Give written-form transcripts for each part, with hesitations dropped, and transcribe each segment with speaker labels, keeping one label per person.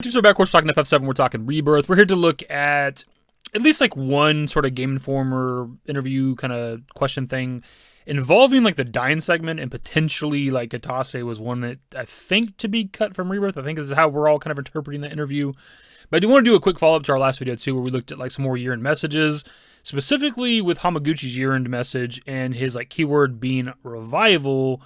Speaker 1: So back, of course, we're talking FF7, we're talking Rebirth. We're here to look at least like one sort of Game Informer interview kind of question thing involving like the Dyne segment, and potentially like Kitase was one that I think to be cut from Rebirth. I think this is how we're all kind of interpreting the interview. But I do want to do a quick follow-up to our last video too, where we looked at like some more year-end messages, specifically with Hamaguchi's year-end message and his like keyword being revival,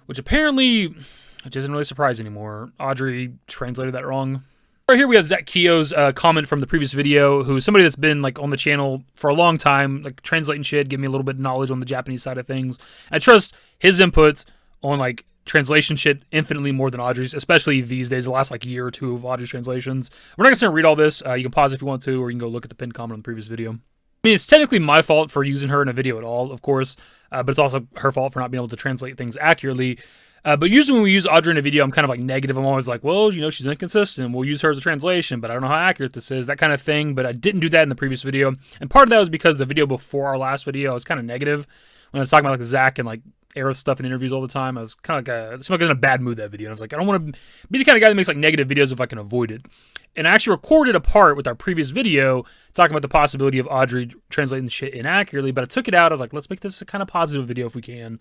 Speaker 1: which isn't really surprising anymore. Audrey translated that wrong. Right here we have Zach Keogh's comment from the previous video, who's somebody that's been like on the channel for a long time, like translating shit, giving me a little bit of knowledge on the Japanese side of things. I trust his input on like translation shit infinitely more than Audrey's, especially these days, the last like year or two of Audrey's translations. We're not going to read all this. You can pause if you want to, or you can go look at the pinned comment on the previous video. I mean, it's technically my fault for using her in a video at all, of course, but it's also her fault for not being able to translate things accurately. But usually when we use Audrey in a video, I'm kind of like negative. I'm always like, well, you know, she's inconsistent. We'll use her as a translation, but I don't know how accurate this is, that kind of thing. But I didn't do that in the previous video. And part of that was because the video before our last video, I was kind of negative when I was talking about like Zach and like Aerith stuff in interviews all the time. I was kind of like, it seemed like I was in a bad mood that video. And I was like, I don't want to be the kind of guy that makes like negative videos if I can avoid it. And I actually recorded a part with our previous video talking about the possibility of Audrey translating the shit inaccurately, but I took it out. I was like, let's make this a kind of positive video if we can.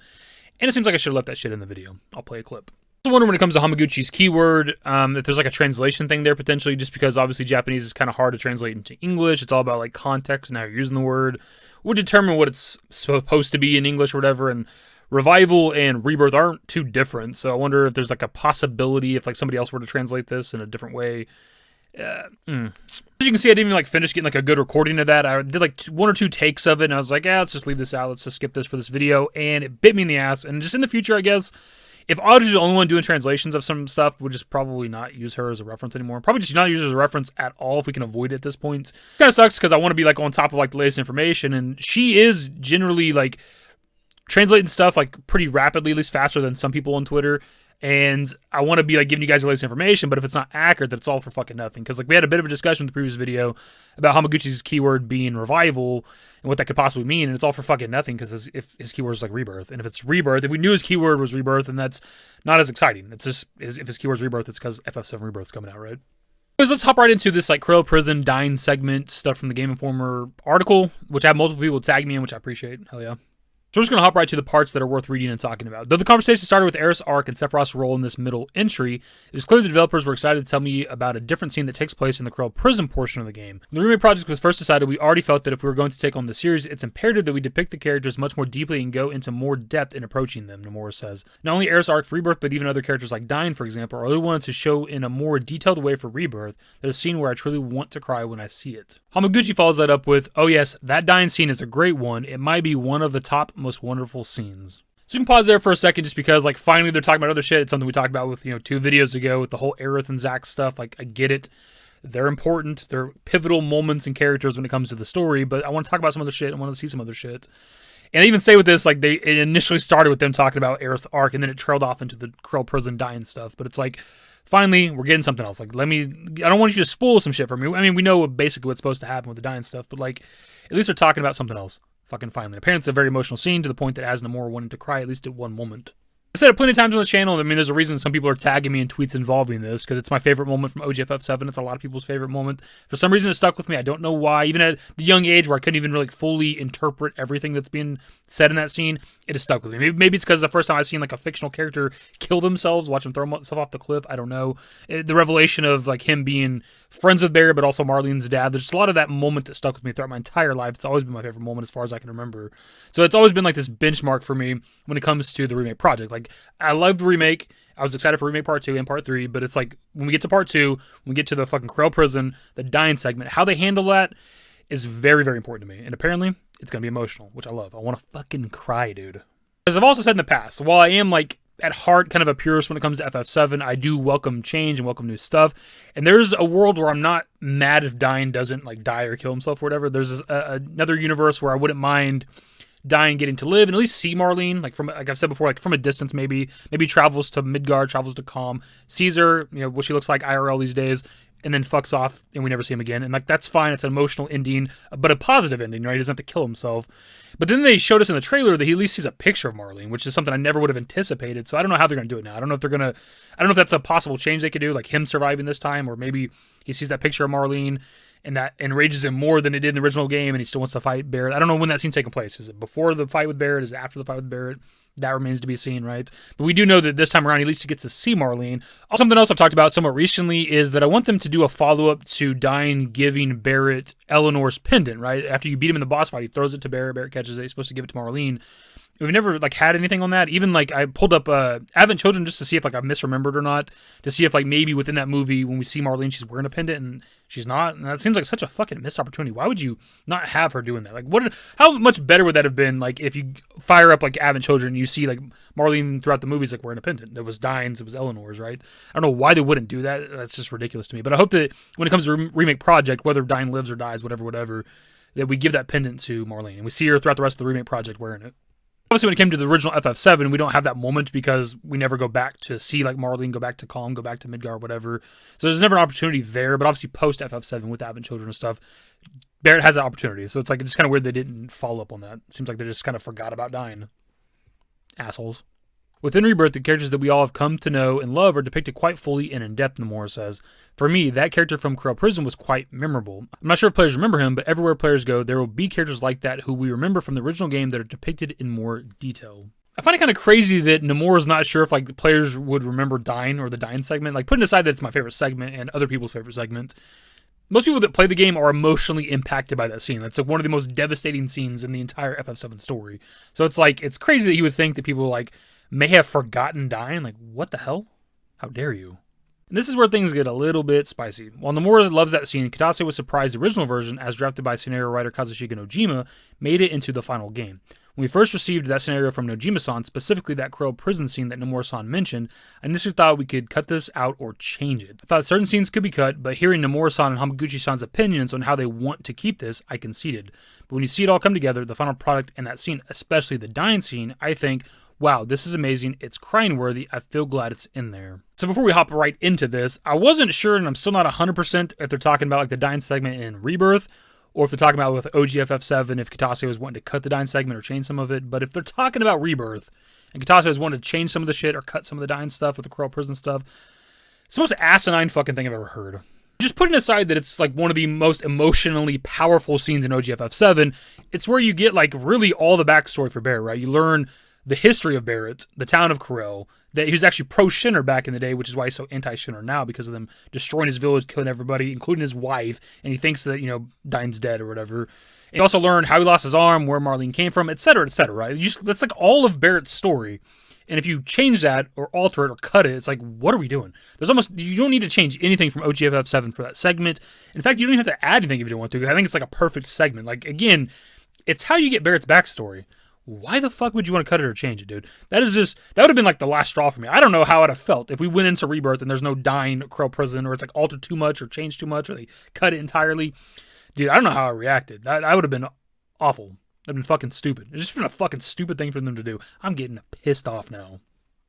Speaker 1: And it seems like I should have left that shit in the video. I'll play a clip. I wonder when it comes to Hamaguchi's keyword, if there's like a translation thing there potentially, just because obviously Japanese is kind of hard to translate into English. It's all about like context and how you're using the word. Would determine what it's supposed to be in English or whatever. And revival and rebirth aren't too different. So I wonder if there's like a possibility if like somebody else were to translate this in a different way. As you can see, I didn't even like finish getting like a good recording of that. I did like one or two takes of it, and I was like, yeah, let's just leave this out. Let's just skip this for this video. And it bit me in the ass. And just in the future, I guess, if Audrey's the only one doing translations of some stuff, we'll just probably not use her as a reference anymore. Probably just not use her as a reference at all if we can avoid it at this point. Kind of sucks because I want to be like on top of like the latest information, and she is generally like translating stuff like pretty rapidly, at least faster than some people on Twitter. And I want to be like giving you guys the latest information, but if it's not accurate, then it's all for fucking nothing. Because like we had a bit of a discussion in the previous video about Hamaguchi's keyword being revival and what that could possibly mean, and it's all for fucking nothing because if his keyword is like rebirth, and if it's rebirth, if we knew his keyword was rebirth, then that's not as exciting. It's just if his keyword's rebirth, it's because FF7 Rebirth's coming out, right? Anyways, let's hop right into this like Corel Prison Dyne segment stuff from the Game Informer article, which I have multiple people tag me in, which I appreciate. Hell yeah. So we're just going to hop right to the parts that are worth reading and talking about. Though the conversation started with Aerith's arc and Sephiroth's role in this middle entry, it was clear the developers were excited to tell me about a different scene that takes place in the Corel Prison portion of the game. When the remake project was first decided, we already felt that if we were going to take on the series, it's imperative that we depict the characters much more deeply and go into more depth in approaching them, Nomura says. Not only Aerith's arc for Rebirth, but even other characters like Dyne, for example, are really wanted to show in a more detailed way for Rebirth. There's a scene where I truly want to cry when I see it. Hamaguchi follows that up with, oh yes, that Dyne scene is a great one. It might be one of the top most wonderful scenes. So you can pause there for a second just because like finally they're talking about other shit. It's something we talked about with, 2 videos ago with the whole Aerith and Zack stuff. Like I get it. They're important. They're pivotal moments and characters when it comes to the story, but I want to talk about some other shit. I want to see some other shit. And I even say with this, like it initially started with them talking about Aerith's arc and then it trailed off into the Corel Prison Dyne stuff. But it's like, finally, we're getting something else. Like, I don't want you to spoil some shit for me. I mean, we know basically what's supposed to happen with the Dyne stuff, but like, at least they're talking about something else. Fucking finally. Apparently it's a very emotional scene to the point that it has Nomura wanting to cry at least at one moment. I said it plenty of times on the channel. I mean, there's a reason some people are tagging me in tweets involving this, because it's my favorite moment from OG FF7. It's a lot of people's favorite moment. For some reason, it stuck with me. I don't know why. Even at the young age where I couldn't even really fully interpret everything that's being said in that scene, it has stuck with me. Maybe it's because the first time I've seen like a fictional character kill themselves, watch them throw themselves off the cliff. I don't know. The revelation of like him being friends with Barret, but also Marlene's dad. There's just a lot of that moment that stuck with me throughout my entire life. It's always been my favorite moment as far as I can remember. So it's always been like this benchmark for me when it comes to the remake project. Like I loved the remake. I was excited for remake part 2 and part 3, but it's like when we get to part 2, when we get to the fucking Corel Prison, the Dyne segment, how they handle that is very, very important to me. And apparently it's going to be emotional, which I love. I want to fucking cry, dude. As I've also said in the past, while I am like at heart kind of a purist when it comes to FF7, I do welcome change and welcome new stuff. And there's a world where I'm not mad if Dyne doesn't like die or kill himself or whatever. There's another universe where I wouldn't mind Dyne getting to live and at least see Marlene, like from, like I've said before, like from a distance, maybe travels to Midgard, travels to Calm, sees her, what she looks like IRL these days, and then fucks off and we never see him again. And like, that's fine. It's an emotional ending, but a positive ending, right? He doesn't have to kill himself. But then they showed us in the trailer that he at least sees a picture of Marlene, which is something I never would have anticipated. So I don't know how they're going to do it now. I don't know if that's a possible change they could do, like him surviving this time, or maybe he sees that picture of Marlene and that enrages him more than it did in the original game and he still wants to fight Barret. I don't know when that scene's taking place. Is it before the fight with Barret? Is it after the fight with Barret? That remains to be seen, right? But we do know that this time around, at least he gets to see Marlene. Something else I've talked about somewhat recently is that I want them to do a follow-up to Dyne giving Barret Eleanor's pendant, right? After you beat him in the boss fight, he throws it to Barret, Barret catches it, he's supposed to give it to Marlene. We've never like had anything on that. Even like I pulled up Advent Children just to see if like I misremembered or not, to see if like maybe within that movie when we see Marlene she's wearing a pendant and she's not. And that seems like such a fucking missed opportunity. Why would you not have her doing that? Like how much better would that have been like if you fire up like Advent Children and you see like Marlene throughout the movies like wearing a pendant. It was Dyne's, it was Eleanor's, right? I don't know why they wouldn't do that. That's just ridiculous to me. But I hope that when it comes to remake project, whether Dyne lives or dies, whatever, that we give that pendant to Marlene and we see her throughout the rest of the remake project wearing it. Obviously, when it came to the original FF7, we don't have that moment because we never go back to see like Marlene, go back to Calm, go back to Midgar, whatever. So there's never an opportunity there. But obviously, post FF7 with Advent Children and stuff, Barret has that opportunity. So it's like it's kind of weird they didn't follow up on that. It seems like they just kind of forgot about Dyne. Assholes. Within Rebirth, the characters that we all have come to know and love are depicted quite fully and in depth, Nomura says. For me, that character from Corel Prison was quite memorable. I'm not sure if players remember him, but everywhere players go, there will be characters like that who we remember from the original game that are depicted in more detail. I find it kind of crazy that Nomura's not sure if like the players would remember Dyne or the Dyne segment. Like putting aside that it's my favorite segment and other people's favorite segment, most people that play the game are emotionally impacted by that scene. That's like one of the most devastating scenes in the entire FF7 story. So it's like, it's crazy that you would think that people like may have forgotten Dyne. Like, what the hell? How dare you? And this is where things get a little bit spicy. While Nomura loves that scene, Kitase was surprised the original version, as drafted by scenario writer Kazushika Nojima, made it into the final game. When we first received that scenario from Nojima-san, specifically that Corel Prison scene that Nomura-san mentioned, I initially thought we could cut this out or change it. I thought certain scenes could be cut, but hearing Nomura-san and Hamaguchi-san's opinions on how they want to keep this, I conceded. But when you see it all come together, the final product and that scene, especially the Dyne scene, I think, wow, this is amazing. It's crying worthy. I feel glad it's in there. So before we hop right into this, I wasn't sure, and I'm still not 100% if they're talking about like the Dyne segment in Rebirth, or if they're talking about with OGFF7, if Kitase was wanting to cut the Dyne segment or change some of it. But if they're talking about Rebirth, and Kitase was wanting to change some of the shit or cut some of the Dyne stuff with the Corel Prison stuff, it's the most asinine fucking thing I've ever heard. Just putting aside that it's like one of the most emotionally powerful scenes in OGFF7, it's where you get like really all the backstory for Barret, right? You learn the history of Barret, the town of Corel, that he was actually pro-Shinner back in the day, which is why he's so anti-Shinner now, because of them destroying his village, killing everybody, including his wife, and he thinks that, you know, Dyne's dead or whatever. And you also learn how he lost his arm, where Marlene came from, etc., right? That's like all of Barret's story. And if you change that, or alter it, or cut it, it's like, what are we doing? You don't need to change anything from OGFF7 for that segment. In fact, you don't even have to add anything if you don't want to. I think it's like a perfect segment. Like, again, it's how you get Barret's backstory. Why the fuck would you want to cut it or change it, dude? That would have been like the last straw for me. I don't know how I'd have felt if we went into Rebirth and there's no Dyne Corel Prison, or it's like altered too much or changed too much, or they cut it entirely. Dude, I don't know how I reacted. That would have been awful. That'd been fucking stupid. It's just been a fucking stupid thing for them to do. I'm getting pissed off now.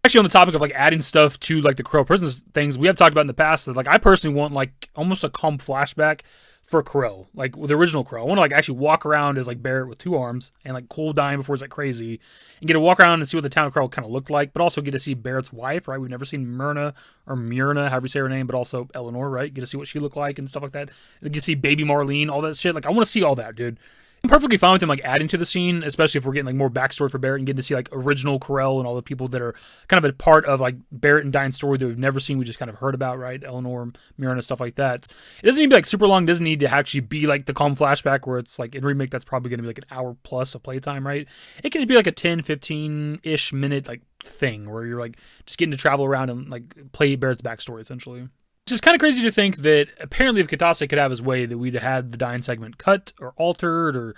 Speaker 1: Actually, on the topic of like adding stuff to like the Corel Prison things, we have talked about in the past that like I personally want like almost a calm flashback for Corel, like with the original Corel. I want to like actually walk around as like Barret with 2 arms and like cool Dyne before it's like crazy, and get to walk around and see what the town of Corel kind of looked like, but also get to see Barret's wife, right? We've never seen Myrna or Myrna, however you say her name, but also Eleanor, right? Get to see what she looked like and stuff like that. And get to see baby Marlene, all that shit. Like I want to see all that, dude. I'm perfectly fine with him like adding to the scene, especially if we're getting like more backstory for Barret and getting to see like original Corel and all the people that are kind of a part of like Barret and Dyne's story that we've never seen, we just kind of heard about, right? Eleanor, Myrna, stuff like that. It doesn't need to be like super long. It doesn't need to actually be like the calm flashback where it's like in remake that's probably going to be like an hour plus of playtime, right? It can just be like a 10-15-ish minute like thing where you're like just getting to travel around and like play Barret's backstory essentially. It's just kind of crazy to think that apparently if Kitase could have his way, that we'd have had the Dyne segment cut or altered or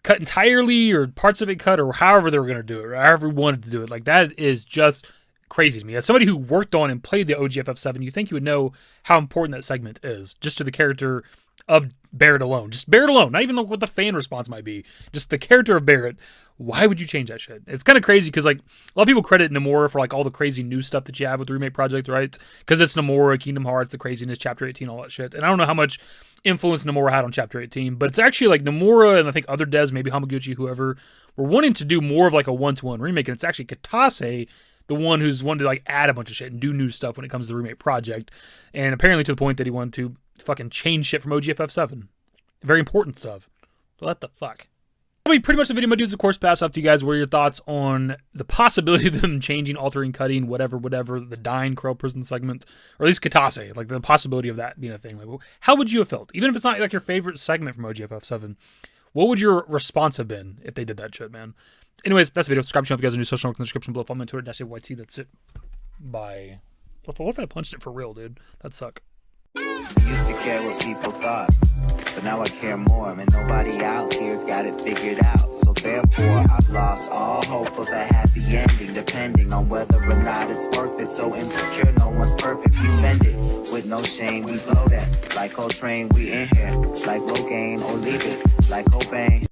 Speaker 1: cut entirely or parts of it cut or however they were going to do it, or however we wanted to do it. Like that is just crazy to me. As somebody who worked on and played the OGFF7, you think you would know how important that segment is just to the character of Barret alone. Just Barret alone, not even what the fan response might be. Just the character of Barret, Why would you change that shit? It's kind of crazy because like a lot of people credit Nomura for like all the crazy new stuff that you have with the remake project, right? Because it's Nomura, Kingdom Hearts, the craziness, Chapter 18, all that shit. And I don't know how much influence Nomura had on Chapter 18, but it's actually like Nomura and I think other devs, maybe Hamaguchi, whoever, were wanting to do more of like a one-to-one remake, and it's actually Kitase, the one who's wanted to like add a bunch of shit and do new stuff when it comes to the remake project, and apparently to the point that he wanted to fucking change shit from OG FF7. Very important stuff. So what the fuck? I mean, pretty much the video, my dudes, of course, pass off to you guys. What are your thoughts on the possibility of them changing, altering, cutting, whatever, the Dyne Corel Prison segment, or at least Kitase, like the possibility of that being a thing? Like, how would you have felt? Even if it's not like your favorite segment from OG FF7, what would your response have been if they did that shit, man? Anyways, that's the video. Subscribe to if you guys are new. Social network in the description below. Follow me on Twitter, @YT. That's it. Bye. What if I punched it for real, dude? That'd suck.
Speaker 2: Used to care what people thought, but now I care more, and nobody out here's got it figured out. So therefore, I've lost all hope of a happy ending, depending on whether or not it's worth it. So insecure, no one's perfect. We spend it with no shame. We blow that like Coltrane. We in here like Rogaine, or leave it like Cobain.